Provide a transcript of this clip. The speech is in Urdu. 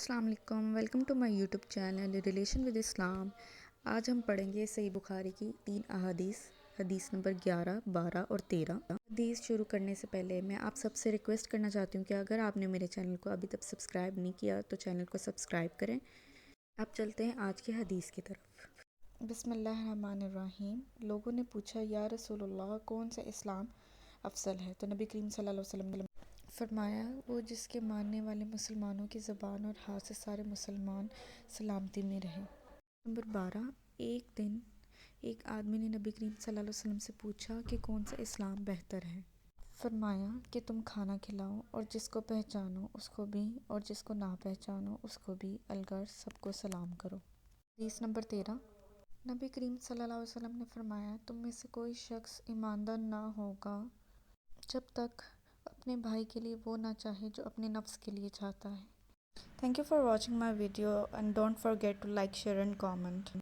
السلام علیکم، welcome to my YouTube channel relation with Islam. آج ہم پڑھیں گے صحیح بخاری کی 3 احادیث، حدیث نمبر 11، 12 اور 13۔ حدیث شروع کرنے سے پہلے میں آپ سب سے ریکویسٹ کرنا چاہتی ہوں کہ اگر آپ نے میرے چینل کو ابھی تک سبسکرائب نہیں کیا تو چینل کو سبسکرائب کریں۔ اب چلتے ہیں آج کی حدیث کی طرف۔ بسم اللہ الرحمن الرحیم۔ لوگوں نے پوچھا یا رسول اللہ کون سا اسلام افضل ہے؟ تو نبی کریم صلی اللہ علیہ وسلم نے فرمایا وہ جس کے ماننے والے مسلمانوں کی زبان اور ہاتھ سے سارے مسلمان سلامتی میں رہیں۔ نمبر 12۔ ایک دن ایک آدمی نے نبی کریم صلی اللہ علیہ وسلم سے پوچھا کہ کون سا اسلام بہتر ہے؟ فرمایا کہ تم کھانا کھلاؤ اور جس کو پہچانو اس کو بھی اور جس کو نہ پہچانو اس کو بھی، الغرض سب کو سلام کرو۔ حدیث نمبر 13۔ نبی کریم صلی اللہ علیہ وسلم نے فرمایا تم میں سے کوئی شخص ایماندار نہ ہوگا جب تک اپنے بھائی کے لیے وہ نہ چاہے جو اپنے نفس کے لیے چاہتا ہے۔ Thank you for watching my video and don't forget to like, share and comment.